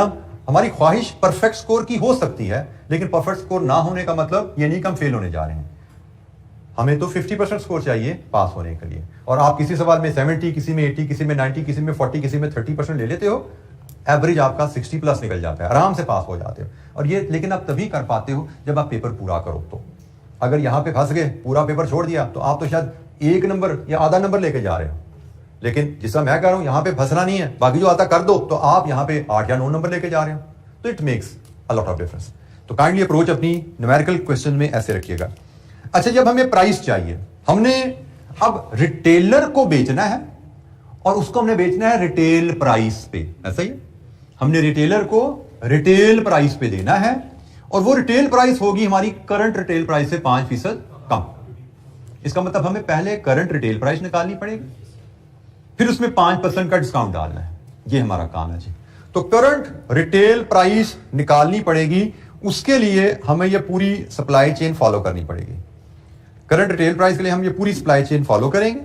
हमारी ख्वाहिश परफेक्ट स्कोर की हो सकती है, लेकिन परफेक्ट स्कोर ना होने का मतलब ये नहीं कि हम फेल होने जा रहे हैं। हमें तो 50% स्कोर चाहिए पास होने के लिए, और आप किसी सवाल में 70, किसी में 80, किसी में 90, किसी में 40, किसी में 30% ले लेते हो, एवरेज आपका 60 प्लस निकल जाता है, आराम से पास हो जाते हो। और ये लेकिन आप तभी कर पाते हो जब आप पेपर पूरा करो। तो अगर यहाँ पे फंस गए, पूरा पेपर छोड़ दिया, तो आप तो शायद 1 नंबर या आधा नंबर लेके जा रहे हो। लेकिन जिसका मैं कह रहा हूं, यहाँ पे फंसना नहीं है, बाकी जो आता कर दो, तो आप यहाँ पे 8 या 9 नंबर लेके जा रहे हो, तो it makes a lot of difference. तो काइंडली अप्रोच अपनी न्यूमेरिकल क्वेश्चन में ऐसे रखिएगा। अच्छा, जब हमें प्राइस चाहिए, हमने अब रिटेलर को बेचना है और उसको हमने बेचना है रिटेल प्राइस पे, ऐसा ही हमने रिटेलर को रिटेल प्राइस पे देना है, और वो रिटेल प्राइस होगी हमारी करंट रिटेल प्राइस से 5% कम। इसका मतलब हमें पहले करंट रिटेल प्राइस निकालनी पड़ेगी, फिर उसमें 5% का डिस्काउंट डालना है। ये हमारा काम है जी। तो करंट रिटेल प्राइस निकालनी पड़ेगी, उसके लिए हमें ये पूरी सप्लाई चेन फॉलो करनी पड़ेगी। करंट रिटेल प्राइस के लिए हम ये पूरी सप्लाई चेन फॉलो करेंगे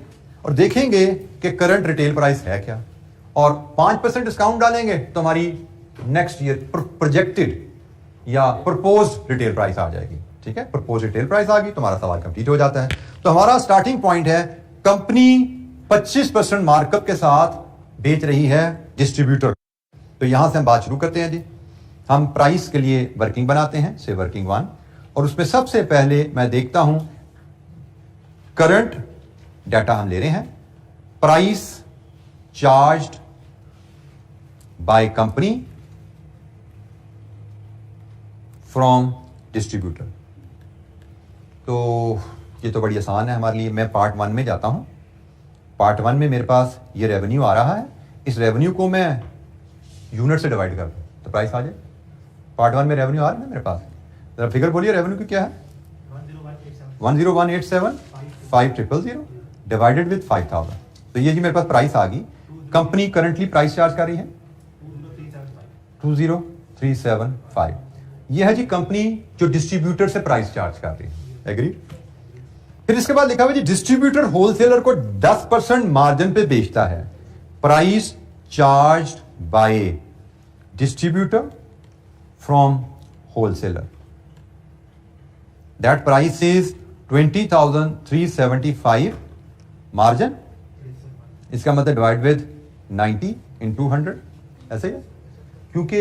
और देखेंगे कि करंट रिटेल प्राइस है क्या, और 5% डिस्काउंट डालेंगे तो हमारी नेक्स्ट ईयर प्रोजेक्टेड या प्रपोज्ड रिटेल प्राइस आ जाएगी। ठीक है, प्रपोज रिटेल प्राइस आ गई तो हमारा सवाल कंप्लीट हो जाता है। तो हमारा स्टार्टिंग पॉइंट है, कंपनी 25% मार्कअप के साथ बेच रही है डिस्ट्रीब्यूटर। तो यहां से हम बात शुरू करते हैं जी। हम प्राइस के लिए वर्किंग बनाते हैं, से वर्किंग 1, और उसमें सबसे पहले मैं देखता हूं करंट डाटा हम ले रहे हैं, price charged by company from distributor. तो ये तो बड़ी आसान है हमारे लिए। मैं पार्ट 1 में जाता हूं। पार्ट 1 में मेरे पास ये रेवेन्यू आ रहा है, इस रेवेन्यू को मैं यूनिट से डिवाइड कर दूं तो प्राइस आ जाए। पार्ट 1 में रेवेन्यू आ रहा है ना मेरे पास, जरा फिगर बोलिए रेवेन्यू की क्या है? 10187,500 डिवाइडेड विद 5000। तो ये जी मेरे पास प्राइस आ गई। कंपनी करंटली प्राइस चार्ज कर रही है 20375। ये है जी कंपनी जो डिस्ट्रीब्यूटर से प्राइस चार्ज कर रही है। एग्री? फिर इसके बाद लिखा हुआ जी डिस्ट्रीब्यूटर होलसेलर को 10% मार्जिन पे बेचता है। Price charged bye distributor from wholesaler, that price is 20,375 margin, इसका मतलब डिवाइड विद 90 इन 200, ऐसे ही है, क्योंकि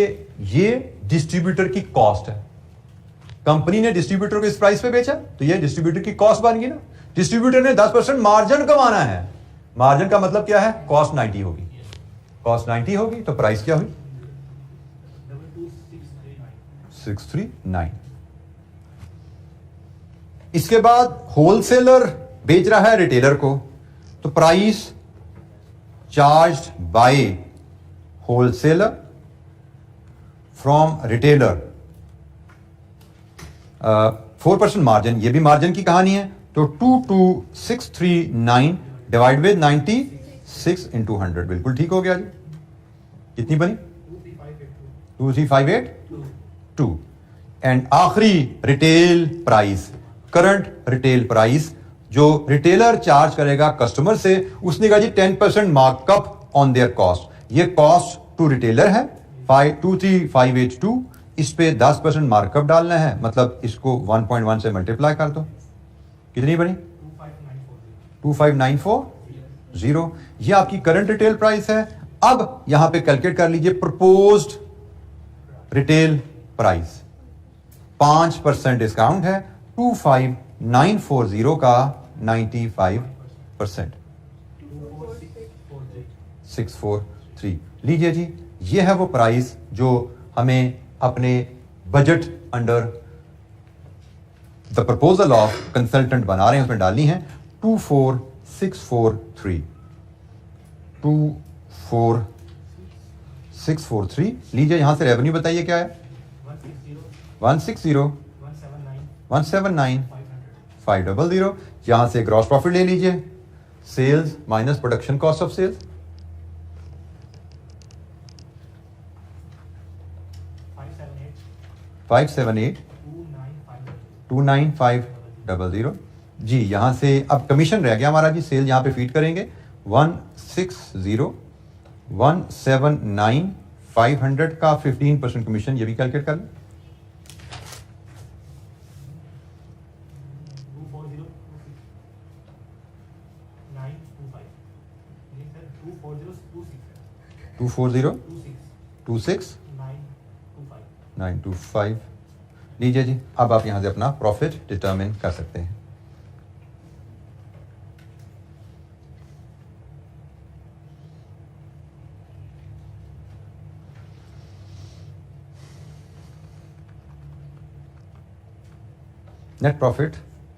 ये डिस्ट्रीब्यूटर की कॉस्ट है। कंपनी ने डिस्ट्रीब्यूटर को इस प्राइस पे बेचा तो ये डिस्ट्रीब्यूटर की कॉस्ट बन गई ना। डिस्ट्रीब्यूटर ने 10% मार्जिन कमाना है, मार्जिन का मतलब क्या है, कॉस्ट 90 होगी, कॉस्ट 90 होगी तो प्राइस क्या हुई 639। इसके बाद होलसेलर बेच रहा है रिटेलर को, तो price charged bye wholesaler from retailer 4% margin, ये भी मार्जिन की कहानी है। तो 22639 डिवाइड विद 90 6 इन 200, बिल्कुल ठीक हो गया जी। कितनी बनी 23582। एंड आखिरी retail price, current retail price जो रिटेलर चार्ज करेगा कस्टमर से, उसने कहा जी 10% मार्कअप ऑन देयर कॉस्ट। ये कॉस्ट टू रिटेलर है 23582, इस पे 10% मार्कअप डालना है, मतलब इसको 1.1 से मल्टीप्लाई कर दो, कितनी बनी 25940। ये आपकी करंट रिटेल प्राइस है। अब यहां पे कैलकुलेट कर लीजिए प्रपोज्ड रिटेल प्राइस, 5% डिस्काउंट है, 25940 का 95% 643। लीजिए जी, ये है वो प्राइस जो हमें अपने budget under the proposal of consultant बना रहे हैं उसमें डालनी है। 24643 24643। लीजिए यहां से रेवेन्यू बताइए क्या है 160 179 500। यहां से ग्रॉस प्रॉफिट ले लीजिए, sales minus production cost of sales 578 29500 जी। यहां से अब कमीशन रह गया हमारा जी, सेल यहां पे फीड करेंगे 160 179 500 का 15% कमीशन, ये भी कैलकुलेट कर लें। 24026 925। लीजिए जी, अब आप यहां से अपना प्रॉफिट डिटरमिन कर सकते हैं। Net profit,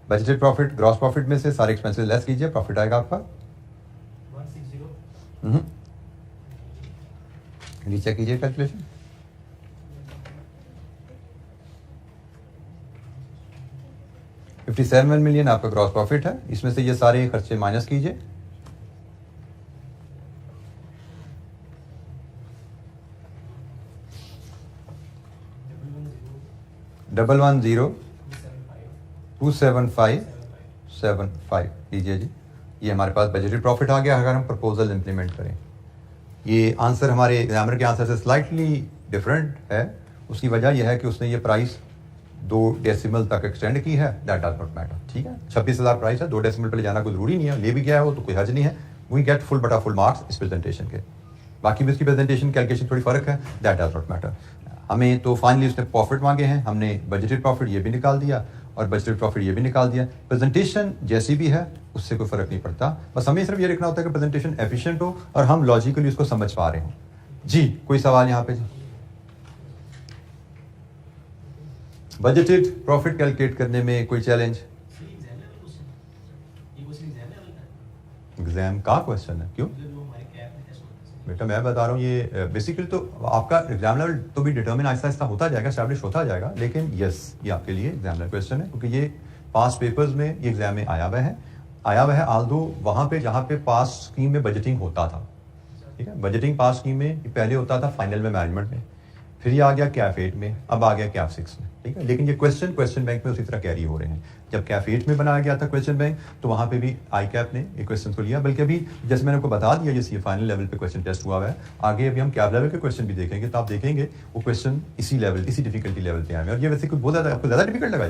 budgeted profit, gross profit में से सारे एक्सपेंसेस लेस कीजिए, प्रॉफिट आएगा आपका 160। नीचे कीजिए कैलकुलेशन, $57 मिलियन आपका ग्रॉस प्रॉफिट है। इसमें से ये सारे खर्चे माइनस कीजिए, $110,275,75 लीजिए जी। ये हमारे पास बजटेड प्रॉफिट आ गया अगर हम प्रपोजल इंप्लीमेंट करें। ये आंसर हमारे एग्जामिनर के आंसर से स्लाइटली डिफरेंट है। उसकी वजह यह है कि उसने ये प्राइस 2 डेसिमल तक एक्सटेंड की है, दैट डज नॉट मैटर, ठीक है। 26,000 प्राइस है, 2 डेसिमल पे ले जाना कोई जरूरी नहीं है, ले भी गया है वो तो कोई हर्ज नहीं है। वी गेट फुल बटा फुल मार्क्स इस प्रेजेंटेशन के। बाकी भी इसकी प्रेजेंटेशन कैलकुलेशन थोड़ी फर्क है, दैट डज नॉट मैटर। हमें तो फाइनली उसने प्रॉफिट मांगे हैं, हमने बजटेड प्रॉफिट ये भी निकाल दिया और बजटेड प्रॉफिट ये भी निकाल दिया। प्रेजेंटेशन जैसी भी है उससे कोई फर्क नहीं पड़ता, बस हमें सिर्फ ये देखना होता है कि प्रेजेंटेशन एफिशिएंट हो और हम लॉजिकली उसको समझ पा रहे हो। जी कोई सवाल यहाँ पे? जी बजटेड प्रॉफिट कैलकुलेट करने में कोई चैलेंज? एग्जाम का क्वेश्चन है, क्यों बेटा? मैं बता रहा हूँ ये बेसिकली तो आपका एग्जाम लेवल तो भी डिटरमिन आहिस्ता आहिस्ता होता जाएगा, एस्टैब्लिश होता जाएगा, लेकिन यस ये आपके लिए एग्जाम लेवल क्वेश्चन है क्योंकि ये पास्ट पेपर्स में ये एग्जाम में आया हुआ है आल्दो वहाँ पे जहाँ पे पास स्कीम में बजटिंग होता था, ठीक है। बजटिंग पास स्कीम में पहले होता था फाइनल में मैनेजमेंट में, फिर ये आ गया कैफ 8 में, अब आ गया कैफ 6 में, ठीक है। लेकिन ये क्वेश्चन बैंक में उसी तरह कैरी हो रहे हैं। जब कैफ 8 में बनाया गया था क्वेश्चन बैंक तो वहाँ पे भी आई कैप ने एक क्वेश्चन को लिया, बल्कि अभी जैसे मैंने आपको बता दिया जैसे ये फाइनल लेवल पे क्वेश्चन टेस्ट हुआ है, आगे अभी हम कैफ लेवल के क्वेश्चन भी देखेंगे तो आप देखेंगे वो क्वेश्चन इसी लेवल इसी डिफिकल्टी लेवल पे आए हैं। और ये वैसे कुछ बहुत ज़्यादा आपको ज़्यादा डिफिकल्ट लगा,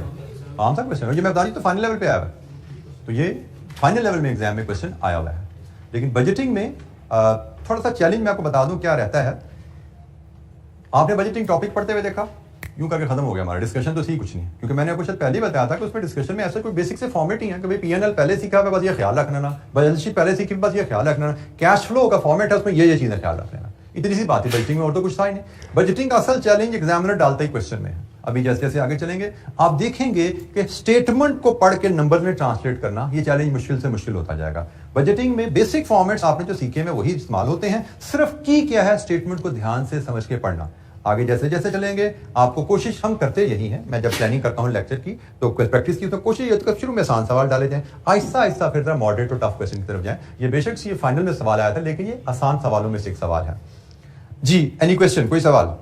आम सा क्वेश्चन, और ये मैं बता रही तो फाइनल लेवल पे आया है, तो ये फाइनल लेवल में एग्जाम में क्वेश्चन आया हुआ है। लेकिन बजटिंग में थोड़ा सा चैलेंज मैं आपको बता दूं क्या रहता है। आपने बजटिंग टॉपिक पढ़ते हुए देखा, यूं करके खत्म हो गया हमारा डिस्कशन, तो सही कुछ नहीं है, क्योंकि मैंने आपको शायद पहले ही बताया था कि उसमें डिस्कशन में ऐसा कोई बेसिक से फॉर्मेट ही है कि भाई पीएनएल पहले सीखा है, बस ये ख्याल रखना ना, बैलेंस शीट पहले सीखी, बस ये ख्याल रखना, कैश फ्लो का फॉर्मेट है, उसमें ये चीजें ख्याल रख लेना। इतनी सी बात है बजटिंग में, और तो कुछ था ही नहीं। बजटिंग का असल चैलेंज एग्जामिनर डालता ही क्वेश्चन में है। अभी जैसे जैसे आगे चलेंगे आप देखेंगे कि स्टेटमेंट को पढ़ के नंबर में ट्रांसलेट करना, ये चैलेंज मुश्किल से मुश्किल होता जाएगा। बजटिंग में बेसिक फॉर्मेट्स आपने जो सीखे हैं वही इस्तेमाल होते हैं, सिर्फ की क्या है स्टेटमेंट को ध्यान से समझ के पढ़ना। आगे जैसे जैसे चलेंगे आपको कोशिश हम करते यही है, मैं जब प्लानिंग करता हूं लेक्चर की तो प्रैक्टिस की तो कोशिश ये तो शुरू में आसान सवाल डाले जाएं, आहिस्ता आहिस्ता फिर जरा मॉडरेट और टफ क्वेश्चन की तरफ जाएं। ये बेशक से ये फाइनल में सवाल आया था, लेकिन ये आसान सवालों में से एक सवाल है। जी एनी क्वेश्चन, कोई सवाल?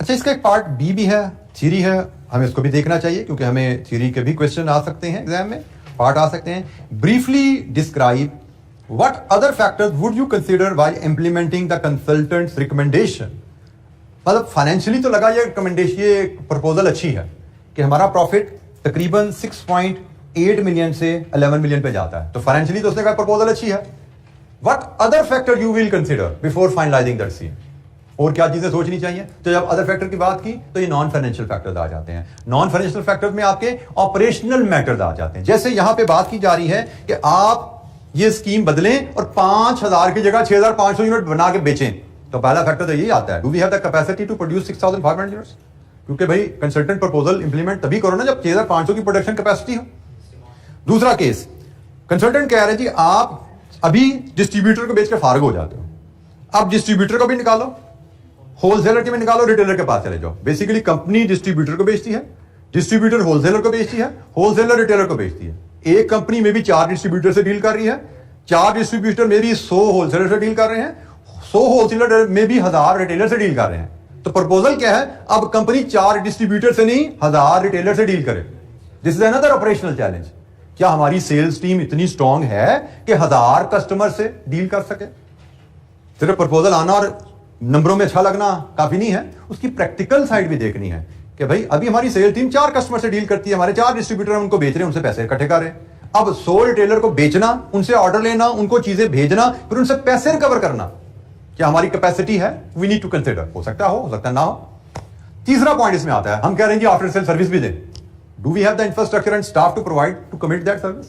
अच्छा, इसका एक पार्ट बी भी है, थ्योरी है, हमें इसको भी देखना चाहिए क्योंकि हमें थ्योरी के भी क्वेश्चन आ सकते हैं एग्जाम में, पार्ट आ सकते हैं। Briefly describe what other factors would you consider while implementing the consultant's recommendation? मतलब फाइनेंशियली तो लगा ये रिकमेंडेशन, ये प्रपोजल अच्छी है कि हमारा प्रॉफिट तकरीबन 6.8 मिलियन से 11 मिलियन पे जाता है, तो फाइनेंशियली तो उसने कहा प्रपोजल अच्छी है। What other factor you will consider before finalizing that scene? और क्या चीजें सोचनी चाहिए? तो जब अदर फैक्टर की बात की तो ये नॉन फाइनेंशियल फैक्टर्स आ जाते हैं। नॉन फाइनेंशियल फैक्टर्स में आपके ऑपरेशनल मैटर्स आ जाते हैं। जैसे यहां पे बात की जा रही है कि आप ये स्कीम बदलें और 5000 की जगह 6500 यूनिट बना के बेचें, तो पहला फैक्टर तो यही आता है, do we have the capacity to produce 6500 units? क्योंकि भाई कंसल्टेंट प्रपोजल इंप्लीमेंट तभी करो ना जब 6500 की प्रोडक्शन कैपेसिटी हो। दूसरा केस, कंसल्टेंट कह रहे हैं जी आप अभी डिस्ट्रीब्यूटर को बेच के फारग हो जाते हो, अब डिस्ट्रीब्यूटर को भी निकालो, होलसेलर के भी निकालो, रिटेलर के पास चले जाओ। बेसिकली कंपनी डिस्ट्रीब्यूटर को बेचती है, डिस्ट्रीब्यूटर होलसेलर को बेचती है, होलसेलर रिटेलर को बेचती है। एक कंपनी में भी 4 डिस्ट्रीब्यूटर से डील कर रही है, 4 डिस्ट्रीब्यूटर में भी 100 होलसेलर से डील कर रहे हैं, 100 होलसेलर में भी 1000 रिटेलर से डील कर रहे हैं। तो प्रपोजल क्या है? अब कंपनी 4 डिस्ट्रीब्यूटर से नहीं 1000 रिटेलर से डील करे। This is another operational challenge. क्या हमारी सेल्स टीम इतनी स्ट्रांग है कि 1000 कस्टमर से डील कर सके? सिर्फ प्रपोजल आना और नंबरों में अच्छा लगना काफी नहीं है, उसकी प्रैक्टिकल साइड भी देखनी है कि भाई अभी हमारी सेल टीम 4 कस्टमर से डील करती है, हमारे 4 डिस्ट्रीब्यूटर हम उनको बेच रहे हैं, उनसे पैसे इकट्ठे कर रहे हैं। अब 100 रिटेलर को बेचना, उनसे ऑर्डर लेना, उनको चीजें भेजना, फिर उनसे पैसे रिकवर करना, क्या हमारी कैपेसिटी है? We need to consider. हो सकता है ना हो। तीसरा पॉइंट इसमें आता है, हम कह रहे हैं जी आफ्टर सेल सर्विस भी दें। Do we have the infrastructure and staff to provide to commit that service?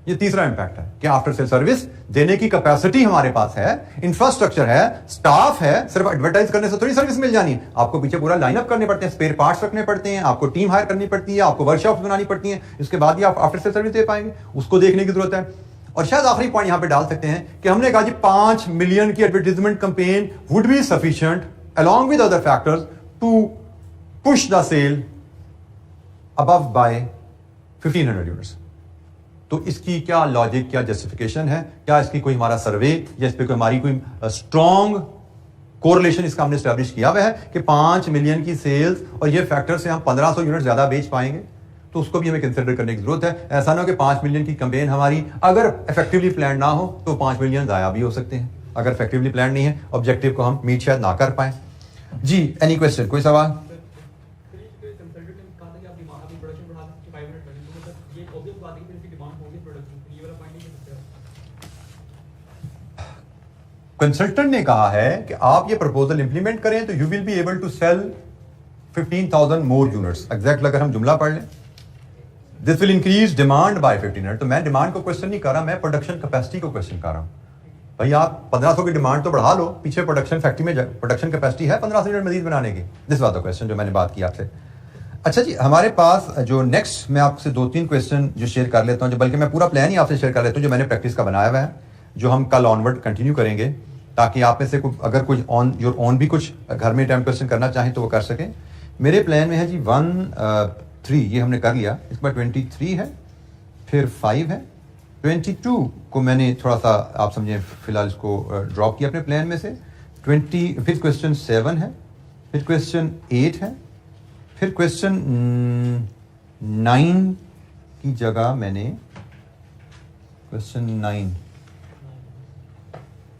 ये तीसरा इंपैक्ट है कि आफ्टर सेल सर्विस देने की कैपेसिटी हमारे पास है, इंफ्रास्ट्रक्चर है, स्टाफ है। सिर्फ एडवर्टाइज करने से थोड़ी सर्विस मिल जानी है, आपको पीछे पूरा लाइनअप करने पड़ते हैं, स्पेयर पार्ट्स रखने पड़ते हैं, आपको टीम हायर करनी पड़ती है, आपको वर्कशॉप्स बनानी पड़ती हैं, इसके बाद ही आप आफ्टर सेल सर्विस दे पाएंगे, उसको देखने की जरूरत है। और शायद आखिरी पॉइंट यहां पे डाल सकते हैं कि हमने कहा जी 5 मिलियन की advertisement campaign would be sufficient along with other factors to push the sale above by 1500 units. तो इसकी क्या लॉजिक, क्या जस्टिफिकेशन है? क्या इसकी कोई हमारा सर्वे या इस पर कोई हमारी कोई स्ट्रॉन्ग कोरिलेशन इसका हमने स्टैब्लिश किया हुआ है कि 5 मिलियन की सेल्स और ये फैक्टर से हम 1500 यूनिट ज्यादा बेच पाएंगे? तो उसको भी हमें कंसिडर करने की जरूरत है। ऐसा ना हो कि 5 मिलियन की कैंपेन हमारी अगर इफेक्टिवली प्लान ना हो तो 5 मिलियन जाया भी हो सकते हैं। अगर इफेक्टिवली प्लान नहीं है, ऑब्जेक्टिव को हम मीट शायद ना कर पाए। जी एनी क्वेश्चन, कोई सवाल? कंसल्टेंट ने कहा है कि आप ये प्रपोजल इंप्लीमेंट करें तो you will be able to sell 15,000 more units. Exact अगर हम जुमला पढ़ लें, this will increase demand by 1500। तो मैं डिमांड को क्वेश्चन नहीं कर रहा, मैं प्रोडक्शन कैपेसिटी को क्वेश्चन कर रहा हूं। भाई आप 1500 की डिमांड तो बढ़ा लो, पीछे प्रोडक्शन फैक्ट्री में प्रोडक्शन कैपेसिटी है 1500 यूनिट मजीद बनाने की। दिस वाज द क्वेश्चन जो मैंने बात की आपसे। अच्छा जी, हमारे पास जो नेक्स्ट मैं आपसे 2-3 क्वेश्चन जो शेयर कर लेता हूं, जो बल्कि मैं पूरा प्लान ही आपसे शेयर कर लेता हूं जो मैंने प्रैक्टिस का बनाया हुआ है, जो हम कल ऑनवर्ड कंटिन्यू करेंगे, ताकि आप में से अगर कुछ ऑन योर ऑन भी कुछ घर में टाइम क्वेश्चन करना चाहें तो वो कर सकें। मेरे प्लान में है जी 1-3 ये हमने कर लिया, इसके बाद 23 है, फिर 5 है, 22 को मैंने थोड़ा सा आप समझें फिलहाल इसको ड्रॉप किया अपने प्लान में से। 20 फिर क्वेश्चन 7 है, फिर क्वेश्चन 8 है, फिर क्वेश्चन 9 की जगह मैंने क्वेश्चन 9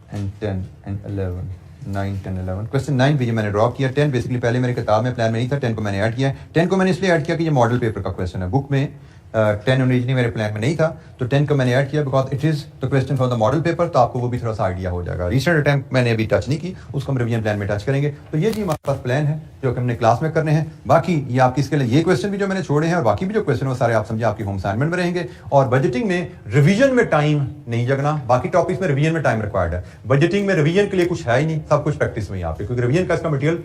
and 10 and 11 9 10 11 क्वेश्चन 9 भी मैंने ड्रॉप किया। 10 बेसिकली पहले मेरी किताब में प्लान में नहीं था, 10 को मैंने ऐड किया। 10 को मैंने इसलिए ऐड किया कि ये मॉडल पेपर का क्वेश्चन है। बुक में 10 ओरिजिनली मेरे प्लान में नहीं था, तो 10 को मैंने ऐड किया because it is the question from the model paper, तो आपको वो भी थोड़ा सा आइडिया हो जाएगा। रिसेंट अटैम्प्ट मैंने अभी टच नहीं की, उसको हम रिवीजन प्लान में टच करेंगे। तो ये जी हमारे पास प्लान है जो कि हमने क्लास में करने हैं। बाकी ये आपकी इसके लिए ये क्वेश्चन भी जो मैंने छोड़े हैं और बाकी भी जो क्वेश्चन वो सारे आप समझिए आपकी होम असाइनमेंट में रहेंगे। और बजटिंग में रिवीजन में टाइम नहीं जगना, बाकी टॉपिक्स में रिवीजन में टाइम रिक्वायर्ड है, बजटिंग में रिवीजन के लिए कुछ है ही नहीं, सब कुछ प्रैक्टिस में ही आपके, क्योंकि रिवीजन का इसका मटेरियल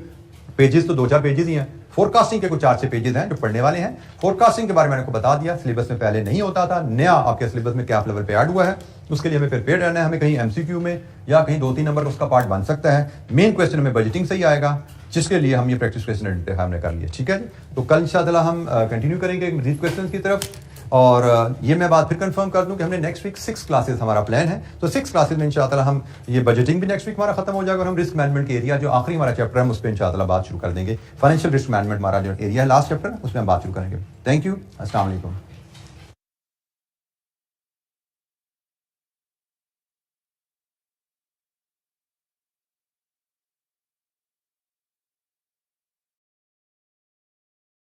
पेजेस तो 2-4 पेजेस ही हैं। फोरकास्टिंग के कुछ 4-6 पेजेस हैं जो पढ़ने वाले हैं। फोरकास्टिंग के बारे में मैंने आपको बता दिया, सिलेबस में पहले नहीं होता था, नया आपके सिलेबस में कैप लेवल पे ऐड हुआ है, उसके लिए हमें फिर पेड रहना है। हमें कहीं एमसीक्यू में या कहीं 2-3 नंबर का उसका पार्ट बन सकता है। मेन क्वेश्चन में बजटिंग से ही आएगा, जिसके लिए हम ये प्रैक्टिस क्वेश्चन हमने कर लिए। ठीक है जी, तो कल इंशाअल्लाह हम कंटिन्यू करेंगे मजीद क्वेश्चन की तरफ। और ये मैं बात फिर कंफर्म कर दूं कि हमने नेक्स्ट वीक 6 क्लासेस हमारा प्लान है, तो 6 क्लासेस में इंशाअल्लाह हम ये बजटिंग भी नेक्स्ट वीक हमारा खत्म हो जाएगा और हम रिस्क मैनेजमेंट के एरिया जो आखिरी हमारा चैप्टर है उस पर इंशाअल्लाह बात शुरू कर देंगे। फाइनेंशियल रिस्क मैनेजमेंट हमारा जो एरिया है लास्ट चैप्टर, उसमें हम बात शुरू करेंगे। थैंक यू, अस्सलाम वालेकुम।